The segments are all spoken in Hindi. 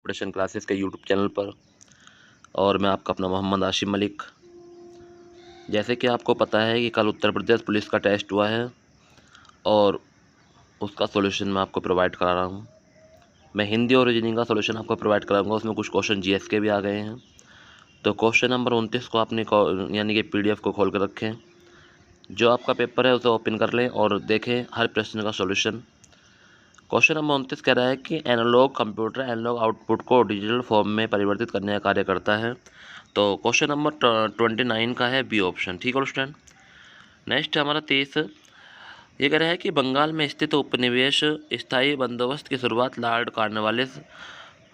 कंपटीशन क्लासेस के यूट्यूब चैनल पर। और मैं आपका अपना मोहम्मद आशिम मलिक। जैसे कि आपको पता है कि कल उत्तर प्रदेश पुलिस का टेस्ट हुआ है और उसका सॉल्यूशन मैं आपको प्रोवाइड करा रहा हूँ। मैं हिंदी और रीजनिंग का सॉल्यूशन आपको प्रोवाइड कराऊंगा। उसमें कुछ क्वेश्चन जीएस के भी आ गए हैं। तो क्वेश्चन नंबर 29 को आपने यानी कि पीडीएफ को खोल कर रखें। जो आपका पेपर है उसे ओपन कर लें और देखें हर प्रश्न का सॉल्यूशन। क्वेश्चन नंबर 29 कह रहा है कि एनालॉग कंप्यूटर एनालॉग आउटपुट को डिजिटल फॉर्म में परिवर्तित करने का कार्य करता है। तो क्वेश्चन नंबर 29 का है बी ऑप्शन। ठीक है स्टूडेंट। नेक्स्ट हमारा 23 ये कह रहा है कि बंगाल में स्थित उपनिवेश स्थायी बंदोबस्त की शुरुआत लॉर्ड कॉर्नवालिस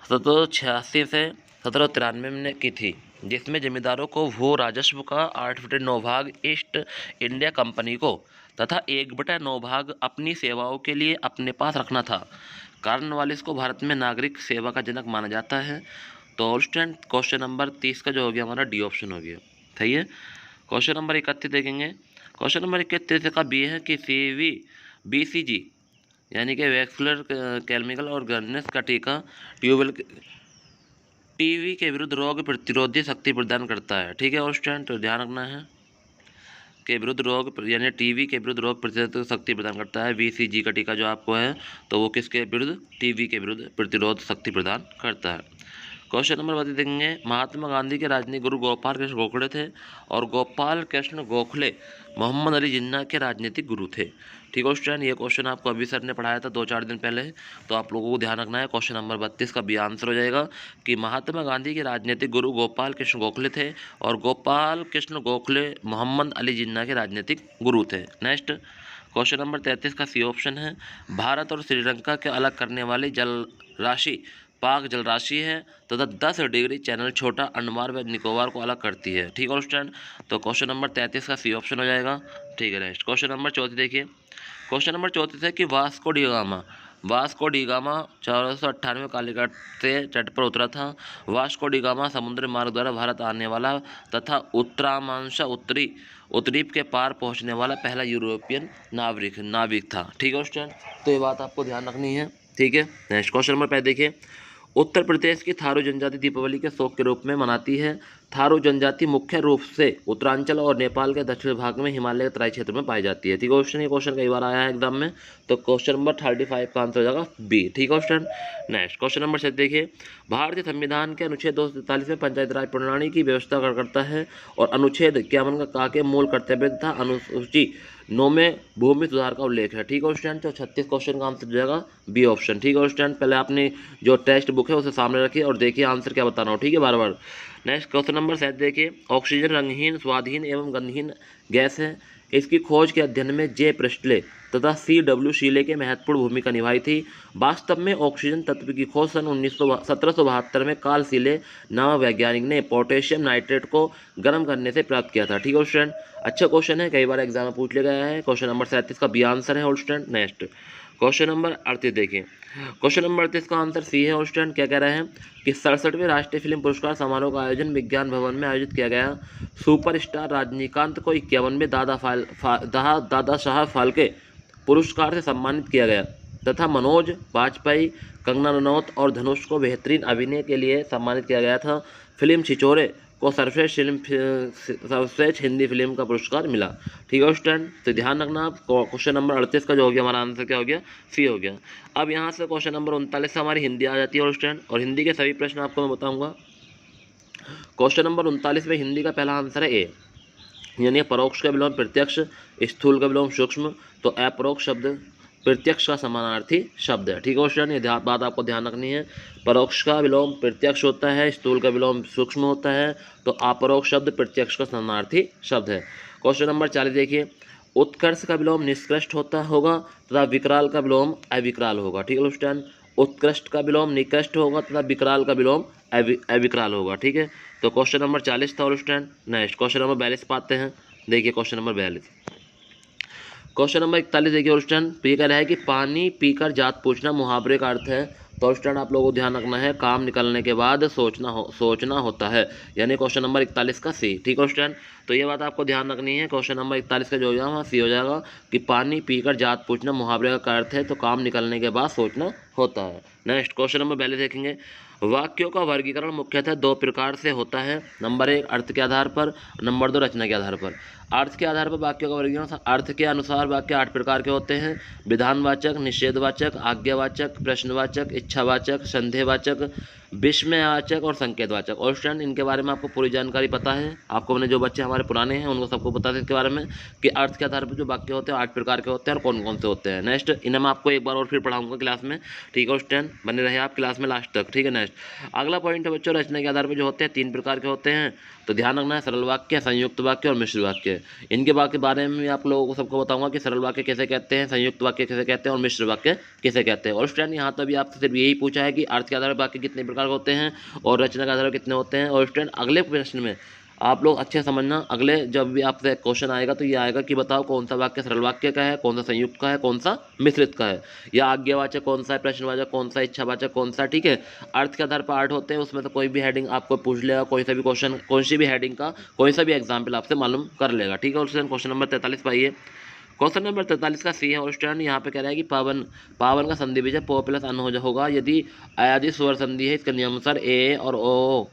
1786 से 1793 में की थी, जिसमें जमींदारों को भू राजस्व का 8/9 भाग ईस्ट इंडिया कंपनी को तथा 1/9 भाग अपनी सेवाओं के लिए अपने पास रखना था। कॉर्नवालिस को भारत में नागरिक सेवा का जनक माना जाता है। तो स्टूडेंट क्वेश्चन नंबर 30 का जो हो गया हमारा डी ऑप्शन हो गया। सही है। क्वेश्चन नंबर 31 देखेंगे। क्वेश्चन नंबर 31 का बी है कि BCG यानी कि वैस्कुलर केमिकल और गवर्नेंस का टीका ट्यूबवेल टीबी के विरुद्ध रोग प्रतिरोधी शक्ति प्रदान करता है। ठीक है और स्टूडेंट तो ध्यान रखना है के विरुद्ध रोग यानी टीबी के विरुद्ध रोग प्रतिरोधक शक्ति प्रदान करता है। BCG का टीका जो आपको है तो वो किसके विरुद्ध टीबी के विरुद्ध प्रतिरोध शक्ति प्रदान करता है। क्वेश्चन नंबर 32 देखेंगे। महात्मा गांधी के राजनीतिक गुरु गोपाल कृष्ण गोखले थे और गोपाल कृष्ण गोखले मोहम्मद अली जिन्ना के राजनीतिक गुरु थे। ठीक है स्टूडेंट। ये क्वेश्चन आपको अभी सर ने पढ़ाया था 2-4 दिन पहले, तो आप लोगों को ध्यान रखना है। क्वेश्चन नंबर 32 का बी आंसर हो जाएगा कि महात्मा गांधी के राजनीतिक गुरु गोपाल कृष्ण गोखले थे और गोपाल कृष्ण गोखले मोहम्मद अली जिन्ना के राजनीतिक गुरु थे। नेक्स्ट क्वेश्चन नंबर 33 का सी ऑप्शन है। भारत और श्रीलंका के अलग करने वाली जल राशि पाक जल राशि है तथा 10 डिग्री चैनल छोटा अंडमान व निकोबार को अलग करती है। ठीक है स्टूडेंट। तो क्वेश्चन नंबर 33 का सी ऑप्शन हो जाएगा। ठीक है। नेक्स्ट क्वेश्चन नंबर 34 देखिए। क्वेश्चन नंबर 34 है कि वास्को डी गामा 1498 कालीकट से तट पर उतरा था। वास्को डी गामा समुद्री मार्ग द्वारा भारत आने वाला तथा उत्तरामांशा उत्तरीप के पार पहुंचने वाला पहला यूरोपियन नाविक था। ठीक है स्टूडेंट। तो ये बात आपको ध्यान रखनी है। ठीक है। नेक्स्ट क्वेश्चन नंबर 5 देखिए। उत्तर प्रदेश की थारू जनजाति दीपावली के शौक के रूप में मनाती है। थारू जनजाति मुख्य रूप से उत्तरांचल और नेपाल के दक्षिण भाग में हिमालय के तराई क्षेत्र में पाई जाती है। ठीक है क्वेश्चन। ये क्वेश्चन कई बार आया है एग्जाम में। तो क्वेश्चन नंबर 35 का आंसर हो जाएगा बी। ठीक है क्वेश्चन। नेक्स्ट क्वेश्चन नंबर 6 देखिए। भारतीय संविधान के अनुच्छेद 243 में पंचायत राज प्रणाली की व्यवस्था करता है और अनुच्छेद 51 का के मूल कर्तव्य तथा अनुसूची 9 में भूमि सुधार का उल्लेख है। ठीक है स्टूडेंट। तो 36 क्वेश्चन का आंसर हो जाएगा बी ऑप्शन। ठीक है स्टूडेंट। पहले आपने जो टेक्स्ट बुक है उसे सामने रखिए और देखिए आंसर क्या बताना हो। ठीक है बार बार। नेक्स्ट क्वेश्चन नंबर 7 देखिए। ऑक्सीजन रंगहीन स्वादहीन एवं गंधहीन गैस है। इसकी खोज के अध्ययन में जे प्रिस्टले तथा CW शीले के महत्वपूर्ण भूमिका निभाई थी। वास्तव में ऑक्सीजन तत्व की खोज सन 1772 में कार्ल शीले नामक वैज्ञानिक ने पोटेशियम नाइट्रेट को गर्म करने से प्राप्त किया था। ठीक है स्टूडेंट। अच्छा क्वेश्चन है, कई बार एग्जाम में पूछ लिया गया है। क्वेश्चन नंबर 37 का बी आंसर है स्टूडेंट। नेक्स्ट क्वेश्चन नंबर 38 देखिए। क्वेश्चन नंबर 38 का आंसर सी है स्टूडेंट। क्या कह रहे हैं कि 67वें राष्ट्रीय फिल्म पुरस्कार समारोह का आयोजन विज्ञान भवन में आयोजित किया गया। सुपरस्टार रजनीकांत को 51वें दादा साहब फाल्के पुरस्कार से सम्मानित किया गया तथा मनोज वाजपेयी, कंगना रनौत और धनुष को बेहतरीन अभिनय के लिए सम्मानित किया गया था। फिल्म छिछोरे को सर्वश्रेष्ठ हिंदी फिल्म का पुरस्कार मिला। ठीक है स्टूडेंट। तो ध्यान रखना आप। क्वेश्चन नंबर 38 का जो हो गया हमारा आंसर क्या हो गया सी हो गया। अब यहाँ से क्वेश्चन नंबर 39 से हमारी हिंदी आ जाती है स्टूडेंट और हिंदी के सभी प्रश्न आपको मैं बताऊंगा। क्वेश्चन नंबर 39 में हिंदी का पहला आंसर है ए यानी परोक्ष का विलोम प्रत्यक्ष, स्थूल का विलोम सूक्ष्म। तो अपरोक्ष शब्द प्रत्यक्ष का समानार्थी शब्द है। ठीक है क्वेश्चन। ये बात आपको ध्यान रखनी है। परोक्ष का विलोम प्रत्यक्ष होता है, स्थूल का विलोम सूक्ष्म होता है, तो अपरोक्ष शब्द प्रत्यक्ष का समानार्थी शब्द है। क्वेश्चन नंबर 40 देखिए। उत्कर्ष का विलोम निष्कृष्ट होगा तथा विकराल का विलोम अविकराल होगा। ठीक है स्टूडेंट। उत्कृष्ट का विलोम निकृष्ट होगा तथा विकराल का विलोम अविकराल होगा। ठीक है। तो क्वेश्चन नंबर 40 था स्टूडेंट। नेक्स्ट क्वेश्चन नंबर 42 पाते हैं। देखिए क्वेश्चन नंबर 42। क्वेश्चन नंबर 41 देखिए स्टूडेंट। तो ये कह रहा है कि पानी पीकर जात पूछना मुहावरे का अर्थ है। तो स्टूडेंट आप लोगों को ध्यान रखना है, काम निकलने के बाद सोचना होता है, यानी क्वेश्चन नंबर 41 का सी। ठीक है स्टूडेंट। तो ये बात आपको ध्यान रखनी है। क्वेश्चन नंबर 41 का जो हो जाएगा सी हो जाएगा कि पानी पीकर जात पूछना मुहावरे का अर्थ है, तो काम निकलने के बाद सोचना होता है। नेक्स्ट क्वेश्चन नंबर 42 देखेंगे। वाक्यों का वर्गीकरण मुख्यतः दो प्रकार से होता है। नंबर 1 अर्थ के आधार पर, नंबर 2 रचना के आधार पर। अर्थ के आधार पर वाक्यों का वर्गीकरण, अर्थ के अनुसार वाक्य 8 प्रकार के होते हैं। विधानवाचक, निषेधवाचक, आज्ञावाचक, प्रश्नवाचक, इच्छावाचक, संदेहवाचक, विस्मयवाचक और संकेतवाचक। और स्टूडेंट इनके बारे में आपको पूरी जानकारी पता है। आपको मैंने जो बच्चे हमारे पुराने हैं उनको सबको पता है इसके बारे में कि अर्थ के आधार पर जो वाक्य होते हैं 8 प्रकार के होते हैं और कौन कौन से होते हैं। नेक्स्ट इन्हें मैं आपको एक बार और फिर पढ़ाऊंगा क्लास में, ठीक है स्टूडेंट, बने रहे आप क्लास में लास्ट तक, ठीक है। नेक्स्ट अगला पॉइंट है बच्चों, रचना के आधार पर जो होते हैं 3 प्रकार के होते हैं। तो ध्यान रखना है, सरल वाक्य, संयुक्त वाक्य और मिश्र वाक्य। इनके बारे में आप लोगों को सबको बताऊंगा कि सरल वाक्य कैसे कहते हैं, संयुक्त वाक्य कैसे कहते हैं और मिश्र वाक्य कैसे कहते हैं। और स्टूडेंट यहाँ तो भी आपसे सिर्फ यही पूछा है कि अर्थ के आधार पर वाक्य कितने प्रकार के होते हैं और रचना के आधार पर कितने होते हैं। और स्टूडेंट अगले प्रश्न में आप लोग अच्छे समझना, अगले जब भी आपसे क्वेश्चन आएगा तो ये आएगा कि बताओ कौन सा वाक्य सरल वाक्य का है, कौन सा संयुक्त का है, कौन सा मिश्रित का है, या आज्ञावाचक कौन सा है, प्रश्नवाचक कौन सा, इच्छावाचक कौन सा, ठीक है। अर्थ के आधार पर 8 होते हैं, उसमें तो कोई भी हेडिंग आपको पूछ लेगा, कोई सा भी क्वेश्चन, कोई सी भी हेडिंग का कोई सा भी एग्जाम्पल आपसे मालूम कर लेगा, ठीक है। और क्वेश्चन नंबर 43 पाइए। क्वेश्चन नंबर 43 का सी है और स्टूडेंट यहाँ पे कह रहा है कि पावन का संधि विजय पो प्लस अन होगा यदि अयादि स्वर संधि है। इसके नियमानुसार ए और ओ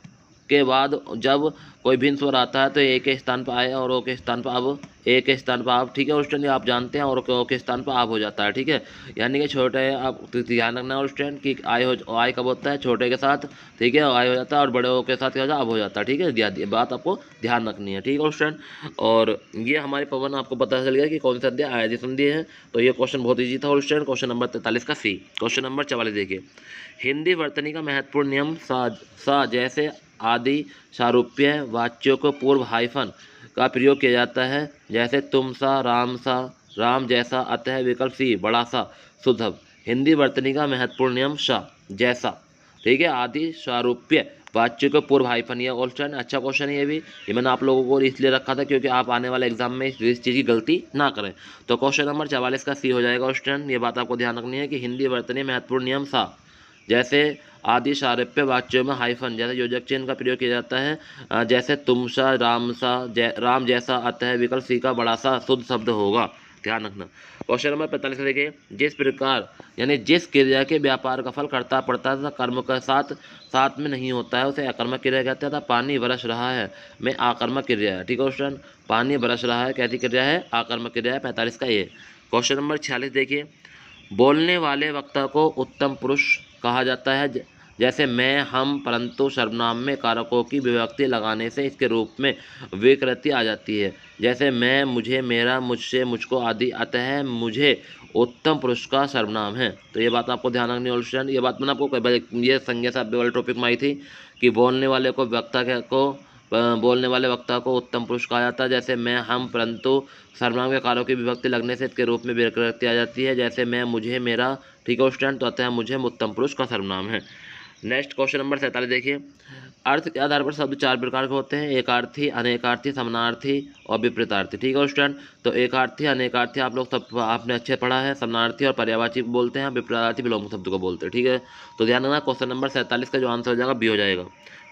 के बाद जब कोई भिन्न स्वर आता है तो ए के स्थान पर आए और ओ के स्थान पर अब, ए के स्थान पर आप, ठीक है। स्टूडेंट आप जानते हैं और ओ के स्थान पर आप हो जाता है, ठीक है। यानी कि छोटे आप ध्यान रखना है स्टूडेंट कि आई कब होता है छोटे के साथ, ठीक है, आई हो जाता है और बड़े ओ के साथ क्या हो जाता है अब हो जाता है, ठीक है। बात आपको ध्यान रखनी है, ठीक है स्टूडेंट। और ये हमारे पवन आपको पता चल गया कि कौन सा संधि अयादि संधि है। तो ये क्वेश्चन बहुत ईजी था स्टूडेंट। क्वेश्चन नंबर 43 का सी। क्वेश्चन नंबर 44 देखिए, हिंदी वर्तनी का महत्वपूर्ण नियम सा जैसे आदि सारूप्य वाच्यों को पूर्व हाइफन का प्रयोग किया जाता है, जैसे तुम सा, राम जैसा, अतः विकल्प सी, बड़ा सा, सुधब। हिंदी वर्तनी का महत्वपूर्ण नियम सा जैसा, ठीक है, आदि सारूप्य वाच्य को पूर्व हाइफन। ये ऑप्शन अच्छा क्वेश्चन है ये मैंने आप लोगों को इसलिए रखा था क्योंकि आप आने वाले एग्जाम में इस चीज़ की गलती ना करें। तो क्वेश्चन नंबर 44 का सी हो जाएगा स्टूडेंट। ये बात आपको ध्यान रखनी है कि हिंदी वर्तनी महत्वपूर्ण नियम सा जैसे आदि सारूप्य वाच्यों में हाइफन जैसे योजक चिन्ह का प्रयोग किया जाता है, जैसे तुम सा, राम जैसा, अतः विकल्प सी का बड़ा सा शुद्ध शब्द होगा, ध्यान रखना। क्वेश्चन नंबर 45 देखिए, जिस प्रकार यानी जिस क्रिया के व्यापार का फल करता पड़ता था कर्म के साथ में नहीं होता है उसे अकर्मक क्रिया कहते था। पानी बरस रहा है में आकर्मक क्रिया है, ठीक है स्टूडेंट। पानी बरस रहा है कैसी क्रिया है, आकर्मक क्रिया है, 45 का ये। क्वेश्चन नंबर 46 देखिए, बोलने वाले वक्ता को उत्तम पुरुष कहा जाता है, जैसे मैं, हम, परंतु सर्वनाम में कारकों की विभक्ति लगाने से इसके रूप में विकृति आ जाती है, जैसे मैं, मुझे, मेरा, मुझसे, मुझको आदि। अतः मुझे उत्तम पुरुष का सर्वनाम है। तो ये बात आपको ध्यान रखनी है स्टूडेंट। ये बात मैंने आपको ये संज्ञा से वाले टॉपिक में आई थी कि बोलने वाले वक्ता को उत्तम पुरुष कहा जाता है, जैसे मैं, हम, परंतु सर्वनाम के कारकों की विभक्ति लगने से इसके रूप में विकृति आ जाती है, जैसे मैं, मुझे, मेरा, ठीक है स्टूडेंट। तो अतः मुझे उत्तम पुरुष का सर्वनाम है। नेक्स्ट क्वेश्चन नंबर 47 देखिए, अर्थ के आधार पर शब्द 4 प्रकार के होते हैं, एकार्थी, अनेकार्थी, समानार्थी और विपरीतार्थी, ठीक है स्टूडेंट। तो एकार्थी, अनेकार्थी आप लोग सब आपने अच्छे पढ़ा है, समानार्थी और पर्यायवाची बोलते हैं, विपरीतार्थी विलोम शब्द को बोलते हैं, ठीक है। तो ध्यान रखना क्वेश्चन नंबर 47 का जो आंसर हो जाएगा बी हो जाएगा।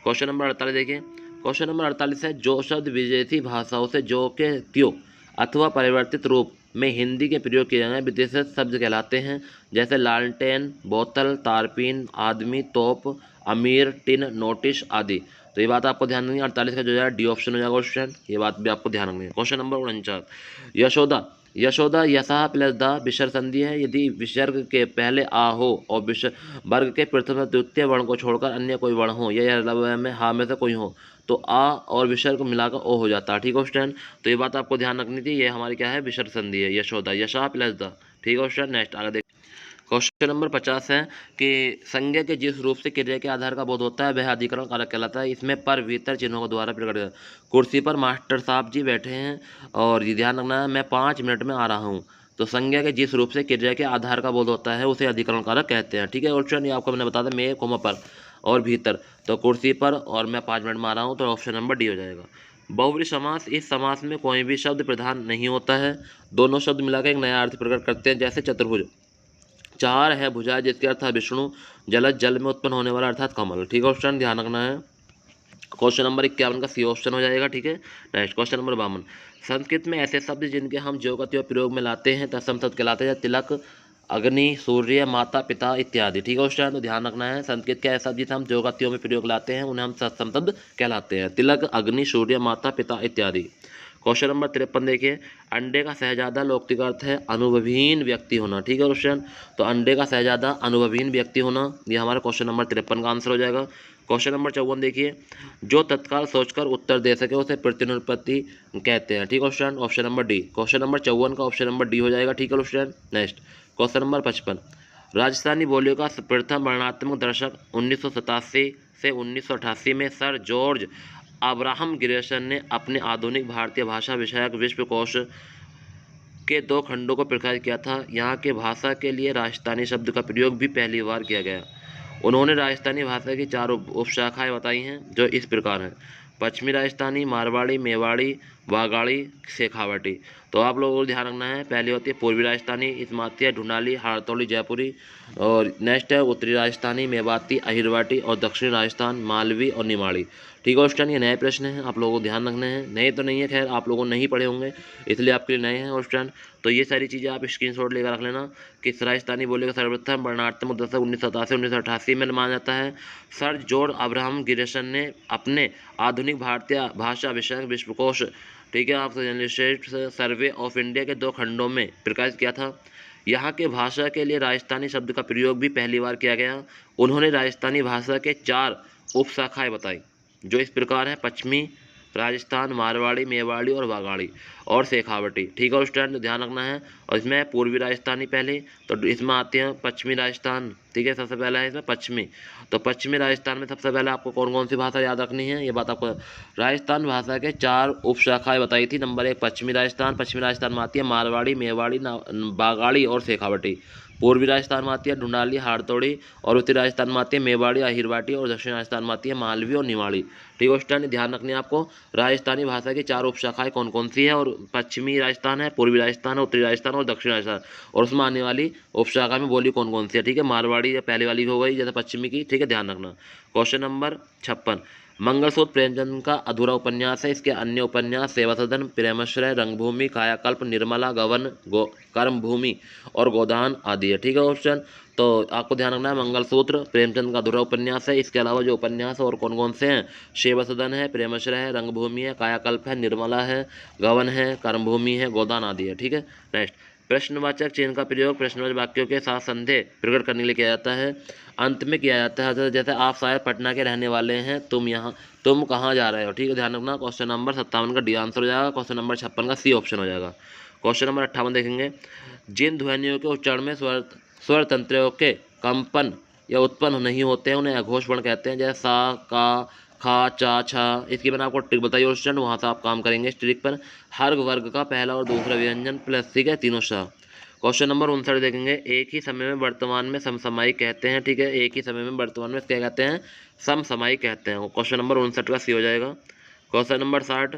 क्वेश्चन नंबर 48 देखिए, क्वेश्चन नंबर 48 है, जो शब्द विदेशी भाषाओं से जो के त्यों अथवा परिवर्तित रूप में हिंदी के प्रयोग किए गए विदेशी शब्द कहलाते हैं, जैसे लालटेन, बोतल, तारपीन, आदमी, तोप, अमीर, टिन, नोटिस आदि। तो ये बात आपको ध्यान रखनी है। 48 का जो है डी ऑप्शन हो जाएगा स्टूडेंट, ये बात भी आपको ध्यान रखनी है। क्वेश्चन नंबर 49, यशोदा यशा प्लस द विसर्ग संधि है यदि विसर्ग के पहले आ हो और वर्ग के प्रथम द्वितीय वर्ण को छोड़कर अन्य कोई वर्ण हो या में हा में से कोई हो तो आ और विसर्ग मिलाकर ओ हो जाता है, ठीक है स्टूडेंट। तो ये बात आपको ध्यान रखनी थी, ये हमारी क्या है विसर्ग संधि है, यशोदा यशा प्लस द, ठीक है स्टूडेंट। नेक्स्ट आगे देख, क्वेश्चन नंबर 50 है कि संज्ञा के जिस रूप से क्रिया के आधार का बोध होता है वह अधिकरण कारक कहलाता है। इसमें पर भीतर चिन्हों के द्वारा प्रकट। कुर्सी पर मास्टर साहब जी बैठे हैं और ये ध्यान रखना है मैं 5 मिनट में आ रहा हूँ। तो संज्ञा के जिस रूप से क्रिया के आधार का बोध होता है उसे अधिकरण कारक कहते हैं, ठीक है। ऑप्शन ये आपको मैंने बता दें, मैं, कोमा पर और भीतर, तो कुर्सी पर और मैं 5 मिनट में आ रहा हूँ, तो ऑप्शन नंबर डी हो जाएगा। बहुव्रीहि समास, इस समास में कोई भी शब्द प्रधान नहीं होता है, दोनों शब्द मिलाकर एक नया अर्थ प्रकट करते हैं, जैसे चतुर्भुज। 4 है भुजा जिसके अर्थ है विष्णु, जलज जल में उत्पन्न होने वाला अर्थात कमल, ठीक है ऑप्शन ध्यान रखना है। क्वेश्चन नंबर 51 का सी ऑप्शन हो जाएगा, ठीक है। नेक्स्ट क्वेश्चन नंबर 52, संस्कृत में ऐसे शब्द जिनके हम ज्यों का त्यों प्रयोग में लाते हैं तत्सम शब्द कहलाते हैं, तिलक, अग्नि, सूर्य, माता, पिता इत्यादि। ठीक है स्टूडेंट, तो ध्यान रखना है। संस्कृत के ऐसा जिसे हम जो गतियों में प्रयोग लाते हैं उन्हें हम सत्सम शब्द कहलाते हैं। तिलक, अग्नि, सूर्य, माता, पिता इत्यादि। क्वेश्चन नंबर 53 देखिए, अंडे का शहजादा लोकोक्ति का अर्थ है अनुभवहीन व्यक्ति होना। ठीक है क्वेश्चन, तो अंडे का शहजादा अनुभवहीन व्यक्ति होना, ये हमारा क्वेश्चन नंबर 53 का आंसर हो जाएगा। क्वेश्चन नंबर 54 देखिए, जो तत्काल सोचकर उत्तर दे सके उसे प्रत्युत्पत्ति कहते हैं। ठीक है student, option number D. Question number 54 का ऑप्शन नंबर डी हो जाएगा। ठीक है student, next question number 55, Rajasthani बोलियों का प्रथम वर्णनात्मक दर्शक 1987 से 1988 में सर जॉर्ज अब्राहम ग्रेसन ने अपने आधुनिक भारतीय भाषा विषयक विश्वकोश के 2 खंडों को प्रकाशित किया था। यहाँ के भाषा के लिए राजस्थानी शब्द का प्रयोग भी पहली बार किया गया। उन्होंने राजस्थानी भाषा की 4 उपशाखाएँ बताई हैं जो इस प्रकार हैं: पश्चिमी राजस्थानी, मारवाड़ी, मेवाड़ी, वागाड़ी, शेखावटी। तो आप लोगों को ध्यान रखना है, पहली होती है पूर्वी राजस्थानी, इसमें आती है ढूंढाली, हाड़तौली, जयपुरी, और नेक्स्ट है उत्तरी राजस्थानी, मेवाती, अहिरवाटी, और दक्षिणी राजस्थान मालवी और निमाड़ी। ठीक है स्टूडेंट, ये नए प्रश्न हैं, आप लोगों को ध्यान रखने हैं। नए तो नहीं है, खैर आप लोगों ने नहीं पढ़े होंगे इसलिए आपके लिए नए हैं स्टूडेंट। तो ये सारी चीज़ें आप स्क्रीनशॉट लेकर रख लेना कि राजस्थानी बोली का सर्वप्रथम वर्णनात्मक दशक 1987-1988 में माना जाता है। सर जॉर्ज अब्राहम ग्रेसन ने अपने आधुनिक भारतीय भाषा विषयक विश्वकोश, ठीक है, आपको जर्नलिस्ट सर्वे ऑफ इंडिया के 2 खंडों में प्रकाशित किया था। यहाँ के भाषा के लिए राजस्थानी शब्द का प्रयोग भी पहली बार किया गया। उन्होंने राजस्थानी भाषा के 4 उपशाखाएँ बताई जो इस प्रकार है: पश्चिमी राजस्थान, मारवाड़ी, मेवाड़ी और वागाड़ी और शेखावटी। ठीक है स्टूडेंट, ध्यान रखना है। और इसमें पूर्वी राजस्थानी पहले, तो इसमें आते हैं पश्चिमी राजस्थान। ठीक है, सबसे पहला है इसमें पश्चिमी। तो पश्चिमी राजस्थान में सबसे पहले आपको कौन कौन सी भाषा याद रखनी है, ये बात आपको। राजस्थान भाषा के 4 उपशाखाएँ बताई थी। नंबर 1 पश्चिमी राजस्थान, पश्चिमी राजस्थान में आती है मारवाड़ी, मेवाड़ी, वागाड़ी और शेखावटी। पूर्वी राजस्थान में आती है ढूंढाली, हाड़तौड़ी, और उत्तरी राजस्थान में आती है मेवाड़ी, अहिरवाटी, और दक्षिण राजस्थान में आती है मालवी और निमाड़ी। ठीक है स्टूडेंट, ध्यान रखनी है आपको। राजस्थानी भाषा की 4 उपशाखाएं कौन कौन सी है, और पश्चिमी राजस्थान है, पूर्वी राजस्थान है, उत्तरी राजस्थान और दक्षिण राजस्थान, और उसमें आने वाली उपशाखा में बोली कौन कौन सी है। ठीक है, मारवाड़ी या पहले वाली हो गई जैसे पश्चिमी की। ठीक है, ध्यान रखना। क्वेश्चन नंबर 56, मंगलसूत्र प्रेमचंद का अधूरा उपन्यास है। इसके अन्य उपन्यास सेवा सदन, प्रेमाश्रय, रंगभूमि, कायाकल्प, निर्मला, गवन, कर्मभूमि और गोदान आदि है। ठीक है ऑप्शन, तो आपको ध्यान रखना है मंगलसूत्र प्रेमचंद का अधूरा उपन्यास है। इसके अलावा जो उपन्यास और कौन कौन से हैं: सेवा सदन है, प्रेमाश्रय है, रंगभूमि है, कायाकल्प है, निर्मला है, गवन है, कर्मभूमि है, गोदान आदि है। ठीक है, नेक्स्ट प्रश्नवाचक चिन्ह का प्रयोग प्रश्नवाचक वाक्यों के साथ संदेह प्रकट करने के लिए किया जाता है। अंत में किया जाता है, जैसे आप शायद पटना के रहने वाले हैं, तुम कहाँ जा रहे हो। ठीक है, ध्यान रखना। क्वेश्चन नंबर 57 का डी आंसर हो जाएगा। क्वेश्चन नंबर 56 का सी ऑप्शन हो जाएगा। क्वेश्चन नंबर 58 देखेंगे, जिन ध्वनियों के उच्चारण में स्वर तंत्रों के कंपन या उत्पन्न नहीं होते हैं उन्हें अघोष वर्ण कहते हैं, जैसे सा, का, खा, चा, छा। इसकी मैंने आपको ट्रिक बताई और स्टूडेंट, वहाँ से आप काम करेंगे इस ट्रिक पर। हर वर्ग का पहला और दूसरा व्यंजन प्लस, ठीक है, तीनों सा। क्वेश्चन नंबर 59 देखेंगे, एक ही समय में वर्तमान में समसामयिक कहते हैं। ठीक है, एक ही समय में वर्तमान में क्या कहते हैं, समसामयिक कहते हैं। क्वेश्चन नंबर 59 का सी हो जाएगा। क्वेश्चन नंबर 60,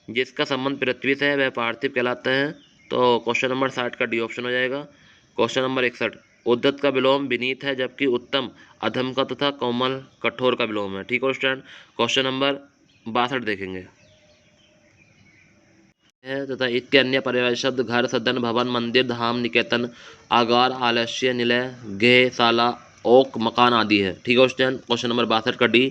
जिसका संबंध पृथ्वी से है वह पार्थिव कहलाता है। तो क्वेश्चन नंबर 60 का डी ऑप्शन हो जाएगा। क्वेश्चन नंबर 61, उद्धत का विलोम विनीत है जबकि उत्तम अधम का तथा कोमल कठोर का विलोम है। ठीक है स्टूडेंट, क्वेश्चन नंबर 62 देखेंगे है तथा इसके अन्य पर्यायवाची शब्द घर, सदन, भवन, मंदिर, धाम, निकेतन, आगार, आलस्य, निलय, गेह, शाला, ओक, मकान आदि है। ठीक है स्टूडेंट, क्वेश्चन नंबर 62 का डी।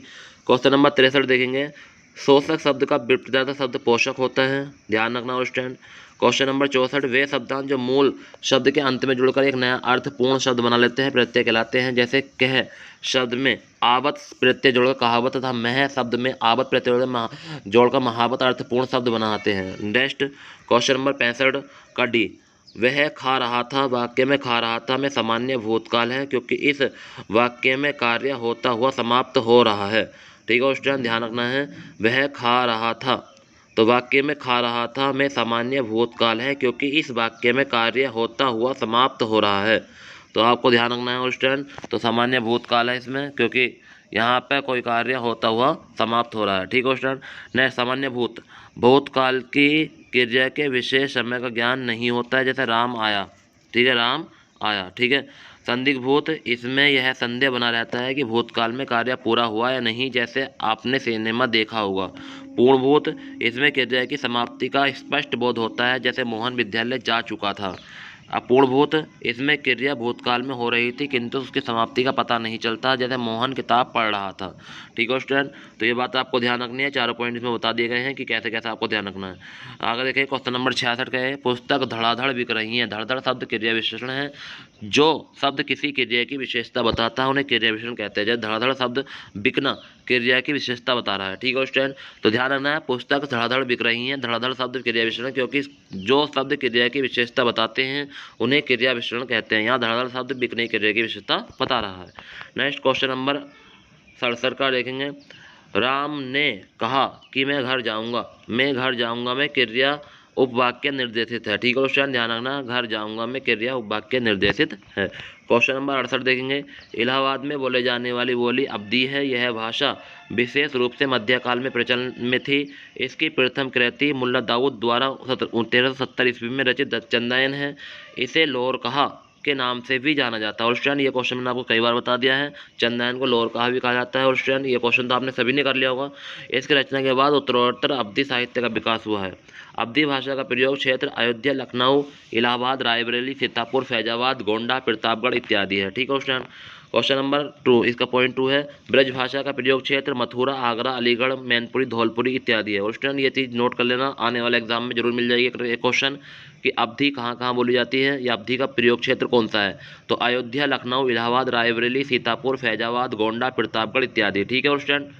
क्वेश्चन नंबर 63 देखेंगे, शोषक शब्द का विपरीत शब्द पोषक होता है, ध्यान रखना स्टूडेंट। क्वेश्चन नंबर 64, वे शब्दांश जो मूल शब्द के अंत में जुड़कर एक नया अर्थपूर्ण शब्द बना लेते हैं प्रत्यय कहलाते हैं, जैसे कह शब्द में आवत प्रत्यय जोड़कर कहावत तथा मह शब्द में आवत प्रत्यय जोड़कर महावत अर्थपूर्ण शब्द बनाते हैं। नेक्स्ट क्वेश्चन नंबर 65 का डी, वह खा रहा था वाक्य में खा रहा था में सामान्य भूतकाल है क्योंकि इस वाक्य में कार्य होता हुआ समाप्त हो रहा है। ठीक है स्टूडेंट, ध्यान रखना है, वह खा रहा था, तो वाक्य में खा रहा था में सामान्य भूतकाल है क्योंकि इस वाक्य में कार्य होता हुआ समाप्त हो रहा है। तो आपको ध्यान रखना है स्टूडेंट, तो सामान्य भूतकाल है इसमें क्योंकि यहाँ पे कोई कार्य होता हुआ समाप्त हो रहा है। ठीक है स्टूडेंट, नेक्स्ट सामान्य भूतकाल की क्रिया के विशेष समय का ज्ञान नहीं होता है, जैसे राम आया। ठीक है, राम आया। ठीक है, संदिग्ध भूत, इसमें यह संदेह बना रहता है कि भूतकाल में कार्य पूरा हुआ या नहीं, जैसे आपने सिनेमा देखा होगा। पूर्णभूत, इसमें क्रिया की समाप्ति का स्पष्ट बोध होता है, जैसे मोहन विद्यालय जा चुका था। अपूर्णभूत, इसमें क्रिया भूतकाल में हो रही थी किंतु उसकी समाप्ति का पता नहीं चलता, जैसे मोहन किताब पढ़ रहा था। ठीक है स्टूडेंट, तो ये बात आपको ध्यान रखनी है। चारों पॉइंट इसमें बता दिए गए हैं कि कैसे कैसे आपको ध्यान रखना है। आगे देखिए क्वेश्चन नंबर 66 का है, पुस्तक धड़ाधड़ बिक रही है। धड़ाधड़ शब्द क्रिया विशेषण है। जो शब्द किसी क्रिया की विशेषता बताता है उन्हें क्रिया विशेषण कहते हैं। जैसे धड़ाधड़ शब्द बिकना क्रिया की विशेषता बता रहा है। ठीक है स्टूडेंट, तो ध्यान रखना है, पुस्तक धड़ाधड़ बिक रही है, धड़ाधड़ शब्द क्रिया विशेषण, क्योंकि जो शब्द क्रिया की विशेषता बताते हैं उन्हें क्रिया विशेषण कहते हैं। यहाँ धड़ाधड़ शब्द बिकने क्रिया की विशेषता बता रहा है। नेक्स्ट क्वेश्चन नंबर 67 का देखेंगे, राम ने कहा कि मैं घर जाऊंगा। मैं घर जाऊंगा में क्रिया उपवाक्य निर्देशित है। ठीक है क्वेश्चन, ध्यान रखना, घर जाऊंगा में क्रिया उपवाक्य निर्देशित है। क्वेश्चन नंबर 68 देखेंगे, इलाहाबाद में बोले जाने वाली बोली अवधी है। यह भाषा विशेष रूप से मध्यकाल में प्रचलन में थी। इसकी प्रथम कृति मुल्ला दाऊद द्वारा 1370 ईस्वी में रचित चंदायन है। इसे लोर कहा के नाम से भी जाना जाता है। और स्टूडेंट, ये क्वेश्चन मैंने आपको कई बार बता दिया है, चंदायन को लोर कहा भी कहा जाता है। और स्टूडेंट, ये क्वेश्चन तो आपने सभी ने कर लिया होगा। इसकी रचना के बाद उत्तरोत्तर अवधी साहित्य का विकास हुआ है। अवधी भाषा का प्रयोग क्षेत्र अयोध्या, लखनऊ, इलाहाबाद, रायबरेली, सीतापुर, फैजाबाद, गोंडा, प्रतापगढ़ इत्यादि है। ठीक है स्टूडेंट, क्वेश्चन नंबर 2, इसका पॉइंट 2 है, ब्रज भाषा का प्रयोग क्षेत्र मथुरा, आगरा, अलीगढ़, मैनपुरी, धौलपुरी इत्यादि है। और स्टूडेंट, ये चीज़ नोट कर लेना, आने वाले एग्जाम में जरूर मिल जाएगी एक क्वेश्चन कि अवधी कहाँ कहाँ बोली जाती है या अवधी का प्रयोग क्षेत्र कौन सा है। तो अयोध्या, लखनऊ, इलाहाबाद, रायबरेली, सीतापुर, फैजाबाद, गोंडा, प्रतापगढ़ इत्यादि। ठीक है स्टूडेंट,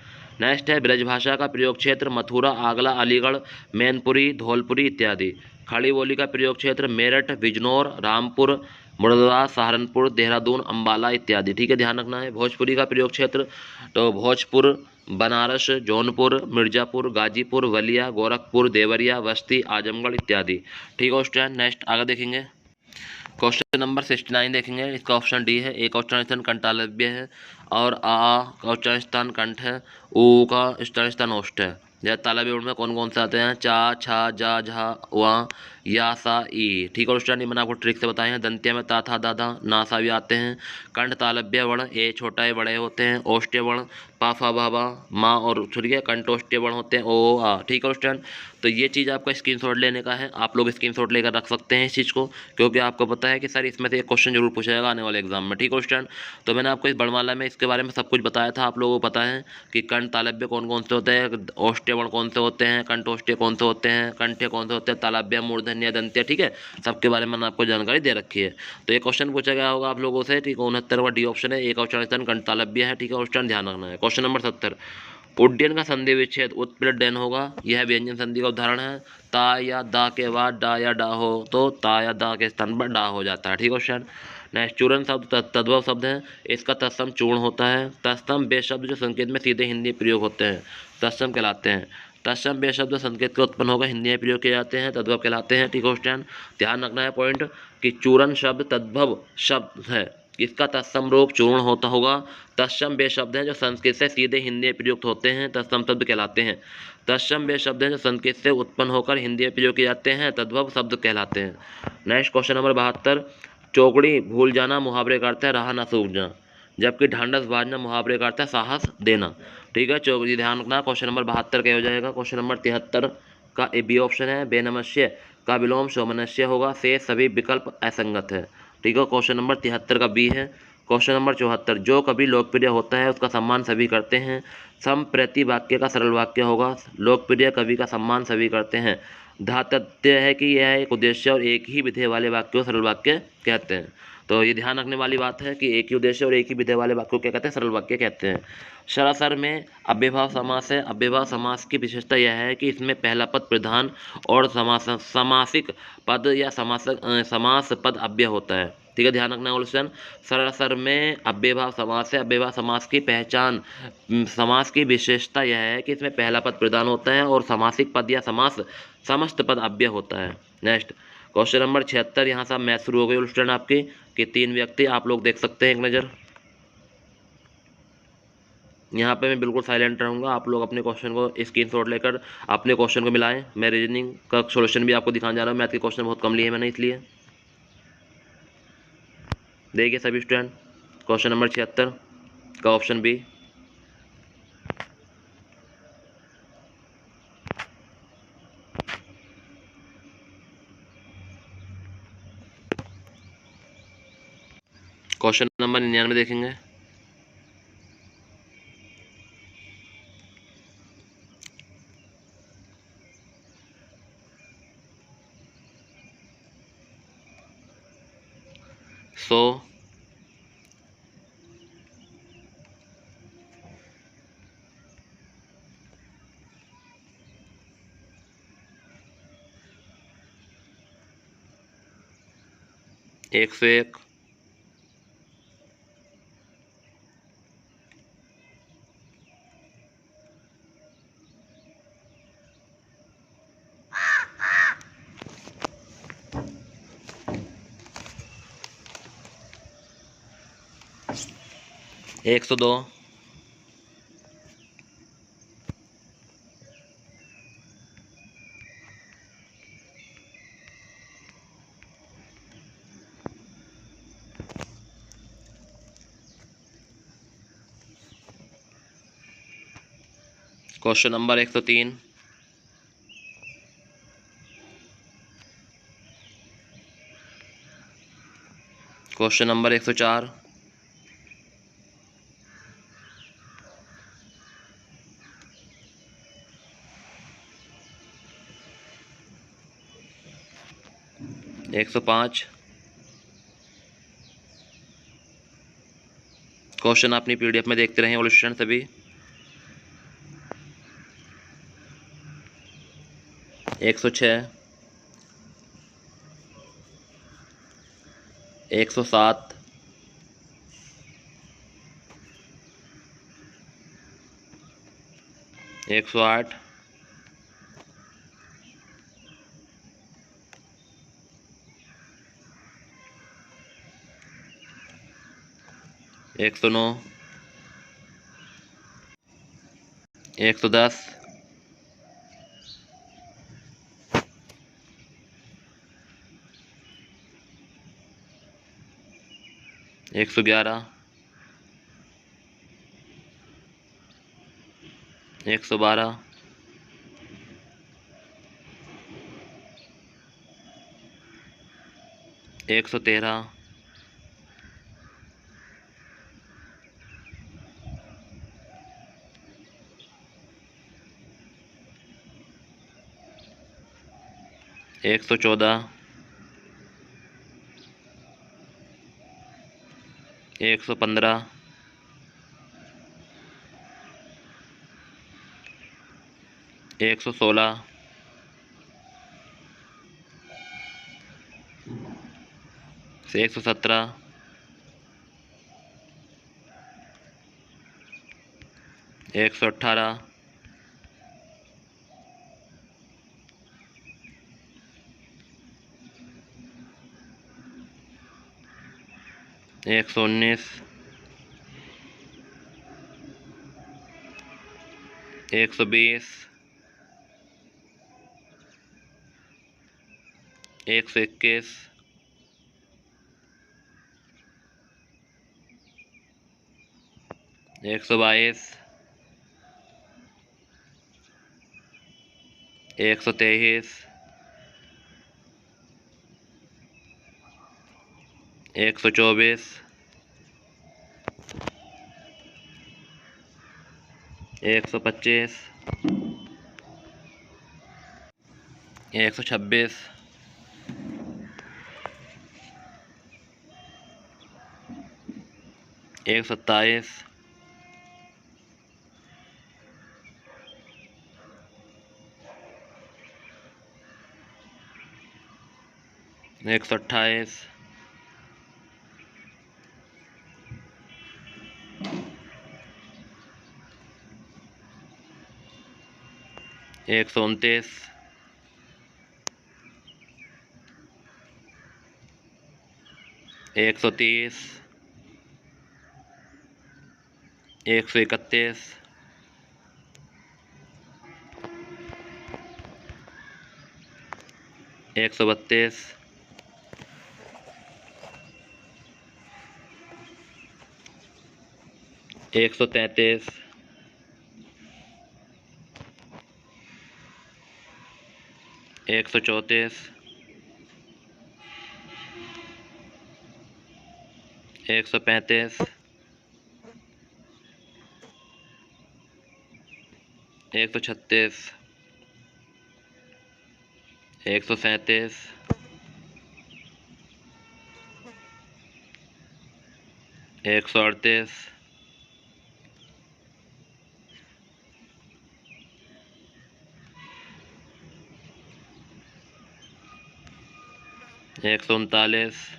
नेक्स्ट है ब्रजभाषा का प्रयोग क्षेत्र मथुरा, आगरा, अलीगढ़, मैनपुरी, धौलपुरी इत्यादि। खड़ी बोली का प्रयोग क्षेत्र मेरठ, बिजनौर, रामपुर, मुरादाबाद, सहारनपुर, देहरादून, अंबाला इत्यादि। ठीक है, ध्यान रखना है। भोजपुरी का प्रयोग क्षेत्र तो भोजपुर, बनारस, जौनपुर, मिर्जापुर, गाजीपुर, बलिया, गोरखपुर, देवरिया, बस्ती, आजमगढ़ इत्यादि। ठीक है स्टूडेंट, नेक्स्ट आगे देखेंगे क्वेश्चन नंबर 69 देखेंगे। इसका ऑप्शन डी है। ए का उच्चारण स्थान कंठालव्य है और आ का उच्चारण स्थान कंठ है, ऊ का उच्चारण स्थान ओष्ठ है। जैसे तालव्य में कौन कौन से आते हैं, चा, छा, जा, झा, वा, या, सा, ई। ठीक है स्टूडेंट, मैंने आपको ट्रिक से बताए हैं। दंत्य में ता, था, दादा, ना, सा भी आते हैं। कंठ तालव्य वर्ण ए छोटा ए बड़े होते हैं। ओष्ठ्य वर्ण पा, फा, बा, बा, माँ और छुरिया कंठोष्ठ्य वर्ण होते हैं, ओ, आ। ठीक है स्टूडेंट, तो ये चीज़ आपका स्क्रीनशॉट लेने का है। आप लोग स्क्रीनशॉट लेकर रख सकते हैं इस चीज़ को, क्योंकि आपको पता है कि सर इसमें से एक क्वेश्चन जरूर पूछा जाएगा आने वाले एग्जाम में। ठीक है स्टूडेंट, तो मैंने आपको इस वर्णमाला में इसके बारे में सब कुछ बताया था। आप लोगों को पता है कि कंठ तालव्य कौन कौन से होते हैं, ओष्ठ्य वर्ण कौन से होते हैं, कंठोष्ठ्य कौन से होते हैं, कंठ्य कौन से होते हैं, तालव्य, मूर्धन्य, दंत्य। ठीक है, सबके बारे में मैंने आपको जानकारी दे रखी है। तो ये क्वेश्चन पूछा गया होगा आप लोगों से। ठीक है, 69वां डी ऑप्शन है, एक उच्चारण स्थान कंठ तालव्य है। ठीक है स्टूडेंट, ध्यान रखना है। क्वेश्चन नंबर 70, उड्डयन का संधि विच्छेद उत्प्लट डैन होगा। यह व्यंजन संधि का उदाहरण है। ता या दा के बाद डा या डा हो तो ता या दा के स्थान पर डा हो जाता है। ठीक है क्वेश्चन, नेक्स्ट चूर्ण शब्द तद्भव शब्द है। इसका तत्सम चूर्ण होता है। तत्सम बे शब्द जो संकेत में सीधे हिंदी प्रयोग होते हैं तत्सम कहलाते हैं। तत्सम बे शब्द संकेत का उत्पन्न होगा हिंदी में प्रयोग किए जाते हैं, तद्भव कहलाते हैं। ठीक है क्वेश्चन, ध्यान रखना है पॉइंट कि चूर्ण शब्द तद्भव शब्द है, इसका तत्सम रूप चूर्ण होता होगा। तत्सम वे शब्द हैं जो संस्कृत से सीधे हिंदी में प्रयुक्त होते हैं, तत्सम शब्द कहलाते हैं। तत्सम वे शब्द हैं जो संस्कृत से उत्पन्न होकर हिंदी में प्रयोग किए जाते हैं, तद्भव शब्द कहलाते हैं। नेक्स्ट क्वेश्चन नंबर 72, चौकड़ी भूल जाना मुहावरे का अर्थ है राह ना सूझना, जबकि ढांढस बाजना मुहावरे का अर्थ है साहस देना। ठीक है, चौकड़ी ध्यान रखना। क्वेश्चन नंबर 72 क्या हो जाएगा। क्वेश्चन नंबर 73 का ए बी ऑप्शन है, बेनमस्य का विलोम सौमनस्य होगा, से सभी विकल्प असंगत है। ठीक है, क्वेश्चन नंबर 73 का बी है। क्वेश्चन नंबर 74, जो कभी लोकप्रिय होता है उसका सम्मान सभी करते हैं। संप्रति वाक्य का सरल वाक्य होगा, लोकप्रिय कवि का सम्मान सभी करते हैं। धातव्य है कि यह एक उद्देश्य और एक ही विधेय वाले वाक्य को सरल वाक्य कहते हैं। तो ये ध्यान रखने वाली बात है कि एक ही उद्देश्य और एक ही विधेय वाले वाक्य को क्या कहते हैं, सरल वाक्य कहते हैं। सरासर में अव्ययभाव समास है। अव्ययभाव समास की विशेषता यह है कि इसमें पहला पद प्रधान और समासिक पद या समास पद अव्यय होता है। ठीक है, ध्यान रखना क्वेश्चन। सरासर में अव्ययभाव समास है। अव्ययभाव समास की पहचान, समास की विशेषता यह है कि इसमें पहला पद प्रधान होता है और समासिक पद या समास समस्त पद अव्यय होता है। नेक्स्ट क्वेश्चन नंबर 76, यहाँ से मैथ शुरू हो गई स्टूडेंट आपकी कि 3 व्यक्ति आप लोग देख सकते हैं एक नज़र। यहाँ पे मैं बिल्कुल साइलेंट रहूँगा, आप लोग अपने क्वेश्चन को स्क्रीनशॉट लेकर अपने क्वेश्चन को मिलाएं। मैं रीजनिंग का सॉल्यूशन भी आपको दिखाने जा रहा हूँ, मैथ के क्वेश्चन बहुत कम लिए मैंने इसलिए। देखिए सभी स्टूडेंट, क्वेश्चन नंबर 76 का ऑप्शन बी। क्वेश्चन नंबर 99 देखेंगे। सो 101 102 question number 103 question number 104 105 question अपनी पीडीएफ में देखते रहें ऑल स्टूडेंट सभी। 106 107 108 109 110 111 112 113 114 115 116 117 118 119 120 121 122 123 124 125 126 127 128 129 130 131 132 133 134 135, 136, 137, 138, 139,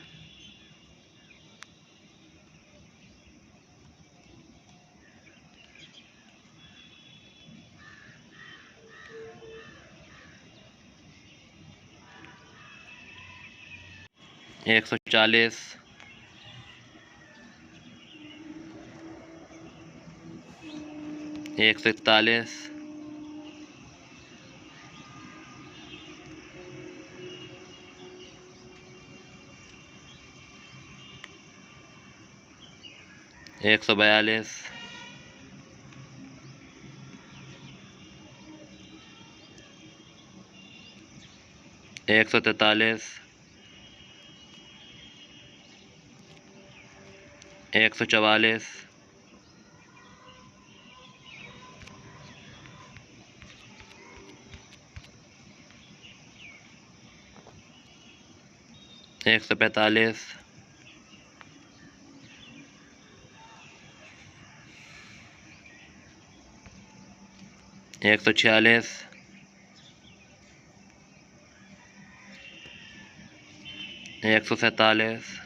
140, 141, 142, 143, 144, 145, 146, 147,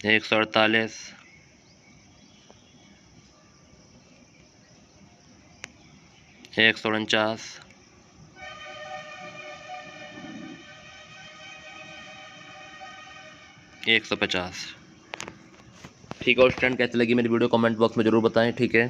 148, 149, 150। ठीक है। और स्टूडेंट कैसी लगी मेरी वीडियो कमेंट बॉक्स में ज़रूर बताएं। ठीक है।